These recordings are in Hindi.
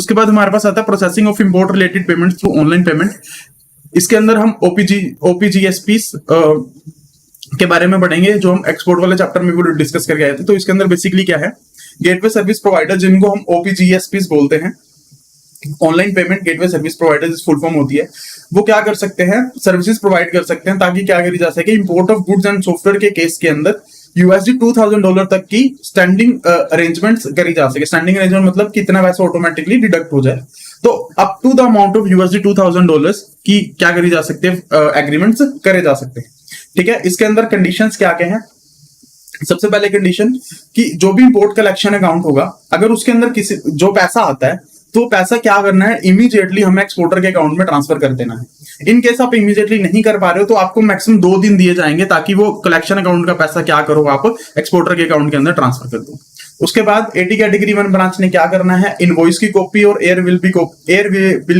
उसके बाद हमारे पास आता है processing of import related payment through online payment. इसके अंदर हम ओपीजीएसपी के बारे में पढ़ेंगे, जो हम एक्सपोर्ट वाले चैप्टर में भी डिस्कस करके आए थे। तो इसके अंदर बेसिकली क्या है, गेटवे सर्विस प्रोवाइडर जिनको हम ओपीजीएसपी बोलते हैं, online payment gateway service provider full form होती है, वो क्या कर सकते हैं, सर्विसेज प्रोवाइड कर सकते हैं ताकि क्या करी जा सके, import of goods and software के केस के अंदर $2000 तक की स्टैंडिंग अरेंजमेंट्स करी जा सके। स्टैंडिंग अरेंजमेंट मतलब कितना पैसा ऑटोमेटिकली डिडक्ट हो जाए, तो up to the amount of $2000 की क्या करी जा सकते हैं, एग्रीमेंट्स करे जा सकते हैं। ठीक है, इसके अंदर कंडीशंस क्या क्या हैं। सबसे पहले कंडीशन कि जो भी इंपोर्ट कलेक्शन अकाउंट होगा, अगर उसके अंदर किसी जो पैसा आता है तो पैसा क्या करना है, इमीडिएटली हमें एक्सपोर्टर के अकाउंट में ट्रांसफर कर देना है। इन केस आप इमीडिएटली नहीं कर पा रहे हो तो आपको मैक्सिमम 2 दिन दिए जाएंगे ताकि वो कलेक्शन अकाउंट का पैसा क्या करो, आप एक्सपोर्टर के अकाउंट के अंदर ट्रांसफर कर दो। उसके बाद 80 कैटेगरी 1 ब्रांच ने क्या करना है, इनवॉइस की कॉपी और एयर बिल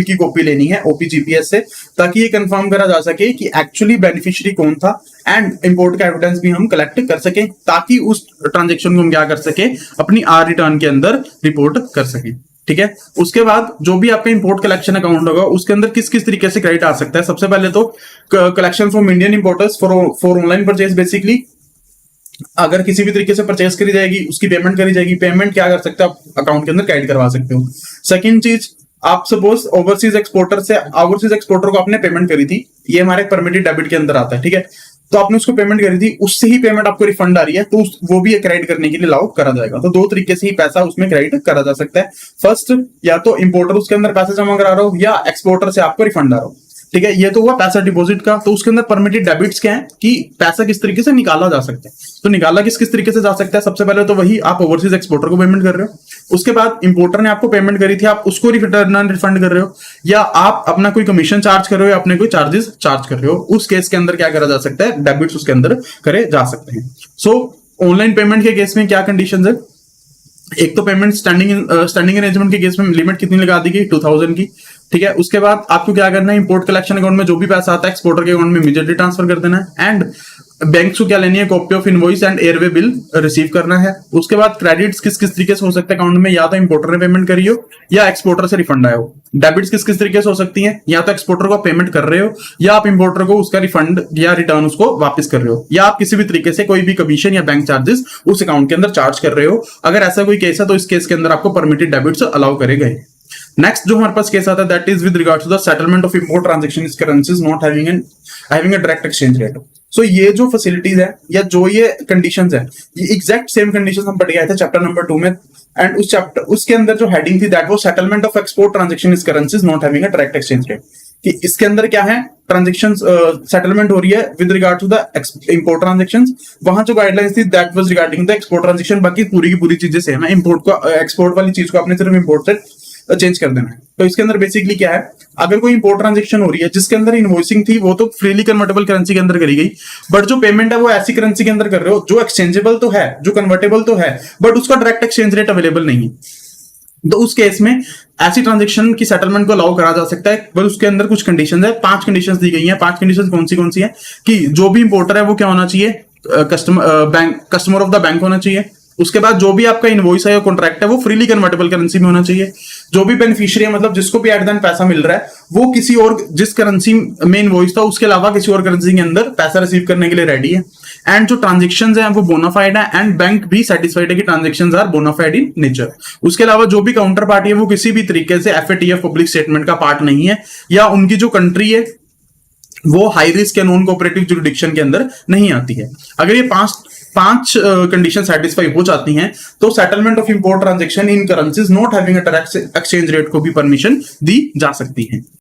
की कॉपी लेनी है ओपीजीपीएस से, ताकि ये कंफर्म करा जा सके कि एक्चुअली बेनिफिशियरी कौन था, एंड इंपोर्ट का एविडेंस भी हम कलेक्ट कर सके ताकि उस ट्रांजेक्शन को हम क्या कर सके, अपनी आर रिटर्न के अंदर रिपोर्ट कर सके। ठीक है, उसके बाद जो भी आपका इंपोर्ट कलेक्शन अकाउंट होगा उसके अंदर किस किस तरीके से क्रेडिट आ सकता है। सबसे पहले तो collection from Indian importers for online purchase, basically अगर किसी भी तरीके से परचेज करी जाएगी, उसकी पेमेंट करी जाएगी, पेमेंट क्या कर सकते हो, आप अकाउंट के अंदर क्रेडिट करवा सकते हो। सेकंड चीज, आप सपोज ओवरसीज एक्सपोर्टर को आपने पेमेंट करी थी, ये हमारे परमिटेड डेबिट के अंदर आता है। ठीक है, तो आपने उसको पेमेंट करी थी, उससे ही पेमेंट आपको रिफंड आ रही है, तो वो भी क्रेडिट करने के लिए अलाउ करा जाएगा। तो 2 तरीके से ही पैसा उसमें क्रेडिट करा जा सकता है। फर्स्ट, या तो इंपोर्टर उसके अंदर पैसा जमा करा रहा हो, या एक्सपोर्टर से आपको रिफंड आ रहा हो। ठीक है, ये तो हुआ पैसा डिपॉजिट का। तो उसके अंदर परमिटेड डेबिट्स क्या है कि पैसा किस तरीके से निकाला जा सकता है। तो निकाला किस किस तरीके से जा सकता है, सबसे पहले तो वही आप ओवरसीज एक्सपोर्टर को पेमेंट कर रहे हो, उसके बाद इंपोर्टर ने आपको पेमेंट करी थी, आप उसको रिफंड कर रहे हो, या आप अपना कोई कमीशन चार्ज कर रहे हो, या अपने कोई चार्जेस चार्ज कर रहे हो, उस केस के अंदर क्या करा जा सकता है, डेबिट्स उसके अंदर करे जा सकते हैं। सो ऑनलाइन पेमेंट के केस में क्या कंडीशन है, एक तो पेमेंट स्टैंडिंग अरेंजमेंट के केस में लिमिट कितनी लगा दी गई, 2000 की। ठीक है, उसके बाद आपको क्या करना है, इंपोर्ट कलेक्शन अकाउंट में जो भी पैसा आता है एक्सपोर्टर के अकाउंट में इमीडिएटली ट्रांसफर कर देना है, एंड बैंक को क्या लेनी है, copy of invoice and airway bill receive करना है। उसके बाद क्रेडिट्स किस किस तरीके से हो सकते हैं अकाउंट में, या तो इंपोर्टर ने पेमेंट करी हो या एक्सपोर्टर से रिफंड आया हो। डेबिट्स किस किस तरीके से हो सकती हैं, या तो एक्सपोर्टर को पेमेंट कर रहे हो, या आप इंपोर्टर को उसका रिफंड या रिटर्न उसको वापस कर रहे हो, या आप किसी भी तरीके से कोई भी कमीशन या बैंक चार्जेस उस अकाउंट के अंदर चार्ज कर रहे हो। अगर ऐसा कोई केस है तो इस केस के अंदर आपको परमिटेड डेबिट्स अलाउ करे गए। नेक्स्ट जो हमारे पास केस आता है, that is with regard to the settlement of import transaction is currencies not having a direct exchange rate. So ये जो फैसिलिटीज है या जो ये कंडीशंस है, ये एग्जैक्ट सेम कंडीशंस हम पढ़ के आए थे चैप्टर नंबर 2 में, एंड उस चैप्टर उसके अंदर जो हेडिंग थी that was settlement of export transaction is currencies not having a direct exchange rate. कि इसके अंदर क्या है, ट्रांजेक्शन सेटलमेंट हो रही है with regard to the import transaction. वहां जो गाइडलाइंस थी that was regarding the export transaction, बाकी पूरी की पूरी चीजें सेम है। इंपोर्ट को एक्सपोर्ट वाली चीज को आपने सिर्फ इंपोर्ट से चेंज कर देना है। तो इसके अंदर बेसिकली क्या है, अगर कोई इंपोर्ट ट्रांजैक्शन हो रही है जिसके अंदर इनवॉइसिंग थी, वो तो फ्रीली कन्वर्टेबल करेंसी के अंदर करी गई, बट जो पेमेंट है वो ऐसी करेंसी के अंदर कर रहे हो जो एक्सचेंजेबल तो है, जो कन्वर्टेबल तो है, बट उसका डायरेक्ट एक्सचेंज रेट अवेलेबल नहीं है। तो उस केस में ऐसी ट्रांजैक्शन की सेटलमेंट को अलाउ करा जा सकता है, बट उसके अंदर कुछ कंडीशंस है, 5 कंडीशंस दी गई हैं। 5 कंडीशंस कौन सी है कि जो भी इंपोर्टर है वो क्या होना चाहिए, कस्टमर ऑफ द बैंक होना चाहिए। उसके बाद जो भी आपका इनवॉइस है या कॉन्ट्रैक्ट है वो फ्रीली कन्वर्टेबल करेंसी में होना चाहिए। जो भी बेनिफिशियरी है, मतलब जिसको भी एट द एंड पैसा मिल रहा है, वो किसी और जिस करेंसी में इनवॉइस था उसके अलावा किसी और करेंसी के अंदर पैसा रिसीव करने के लिए रेडी है। एंड जो ट्रांजेक्शंस हैं वो बोनाफाइड है, एंड बैंक भी सेटिस्फाइड है कि transactions are bona fide in nature. उसके अलावा जो भी काउंटर पार्टी है वो किसी भी तरीके से एफएटीएफ पब्लिक स्टेटमेंट का पार्ट नहीं है, या उनकी जो कंट्री है वो हाई रिस्क या नॉन कोऑपरेटिव जुरिडिक्शन के अंदर नहीं आती है। अगर ये पांच कंडीशन सेटिस्फाई हो जाती हैं तो settlement of import transaction in currencies not having a direct exchange rate को भी परमिशन दी जा सकती है।